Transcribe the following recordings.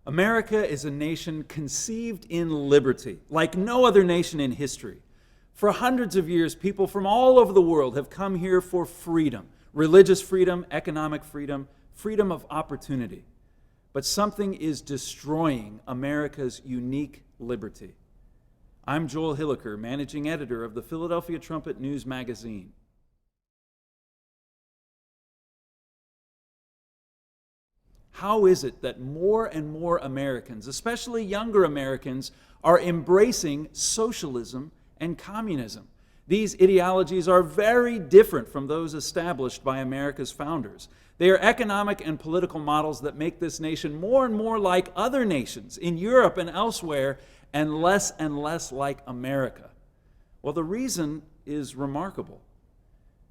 America is a nation conceived in liberty, like no other nation in history. For hundreds of years, people from all over the world have come here for freedom, religious freedom, economic freedom, freedom of opportunity. But something is destroying America's unique liberty. I'm Joel Hilliker, managing editor of the Philadelphia Trumpet News magazine. How is it that more and more Americans, especially younger Americans, are embracing socialism and communism? These ideologies are very different from those established by America's founders. They are economic and political models that make this nation more and more like other nations in Europe and elsewhere, and less like America. Well, the reason is remarkable.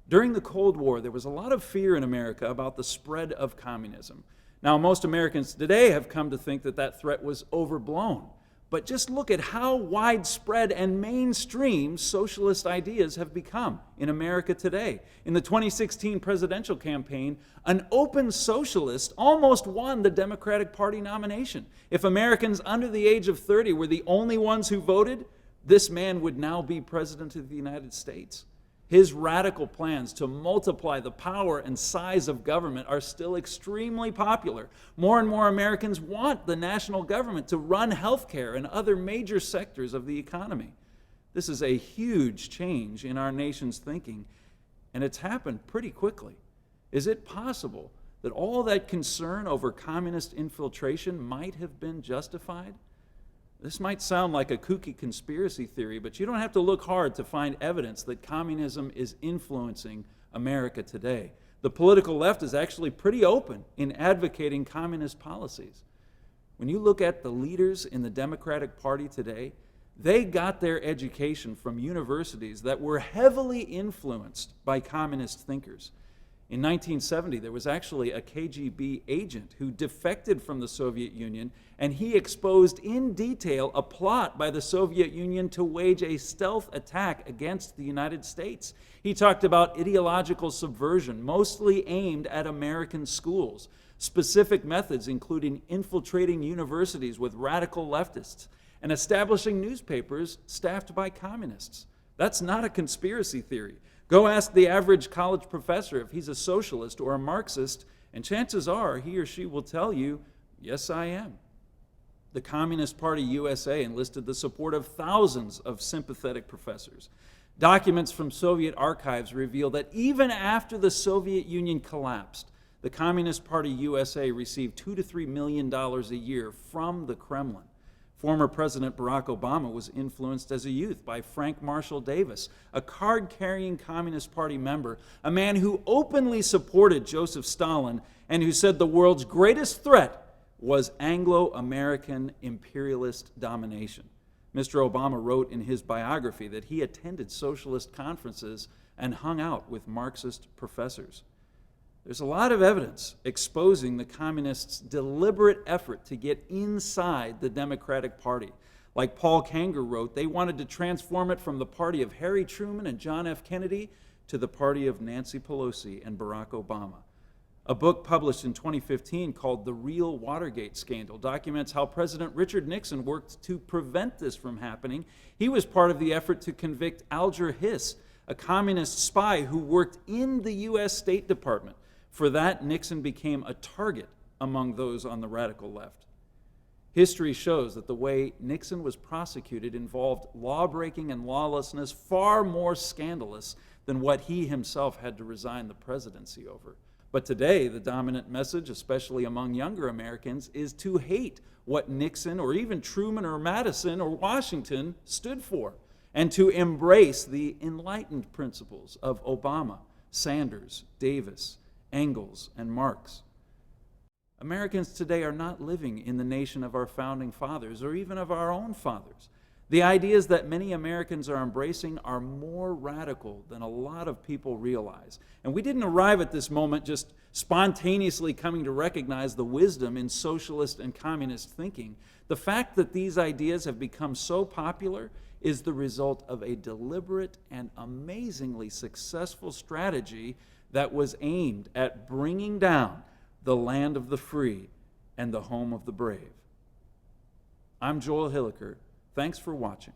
During the Cold War, there was a lot of fear in America about the spread of communism. Now, most Americans today have come to think that that threat was overblown. But just look at how widespread and mainstream socialist ideas have become in America today. In the 2016 presidential campaign, an open socialist almost won the Democratic Party nomination. If Americans under the age of 30 were the only ones who voted, this man would now be president of the United States. His radical plans to multiply the power and size of government are still extremely popular. More and more Americans want the national government to run healthcare and other major sectors of the economy. This is a huge change in our nation's thinking, and it's happened pretty quickly. Is it possible that all that concern over communist infiltration might have been justified? This might sound like a kooky conspiracy theory, but you don't have to look hard to find evidence that communism is influencing America today. The political left is actually pretty open in advocating communist policies. When you look at the leaders in the Democratic Party today, they got their education from universities that were heavily influenced by communist thinkers. In 1970, there was actually a KGB agent who defected from the Soviet Union, and he exposed in detail a plot by the Soviet Union to wage a stealth attack against the United States. He talked about ideological subversion, mostly aimed at American schools, specific methods including infiltrating universities with radical leftists, and establishing newspapers staffed by communists. That's not a conspiracy theory. Go ask the average college professor if he's a socialist or a Marxist, and chances are he or she will tell you, yes, I am. The Communist Party USA enlisted the support of thousands of sympathetic professors. Documents from Soviet archives reveal that even after the Soviet Union collapsed, the Communist Party USA received $2 to $3 million a year from the Kremlin. Former President Barack Obama was influenced as a youth by Frank Marshall Davis, a card-carrying Communist Party member, a man who openly supported Joseph Stalin and who said the world's greatest threat was Anglo-American imperialist domination. Mr. Obama wrote in his biography that he attended socialist conferences and hung out with Marxist professors. There's a lot of evidence exposing the communists' deliberate effort to get inside the Democratic Party. Like Paul Kanger wrote, they wanted to transform it from the party of Harry Truman and John F. Kennedy to the party of Nancy Pelosi and Barack Obama. A book published in 2015 called The Real Watergate Scandal documents how President Richard Nixon worked to prevent this from happening. He was part of the effort to convict Alger Hiss, a communist spy who worked in the U.S. State Department. For that, Nixon became a target among those on the radical left. History shows that the way Nixon was prosecuted involved law-breaking and lawlessness far more scandalous than what he himself had to resign the presidency over. But today, the dominant message, especially among younger Americans, is to hate what Nixon or even Truman or Madison or Washington stood for, and to embrace the enlightened principles of Obama, Sanders, Davis, Engels, and Marx. Americans today are not living in the nation of our founding fathers or even of our own fathers. The ideas that many Americans are embracing are more radical than a lot of people realize. And we didn't arrive at this moment just spontaneously coming to recognize the wisdom in socialist and communist thinking. The fact that these ideas have become so popular is the result of a deliberate and amazingly successful strategy that was aimed at bringing down the land of the free and the home of the brave. I'm Joel Hilliker. Thanks for watching.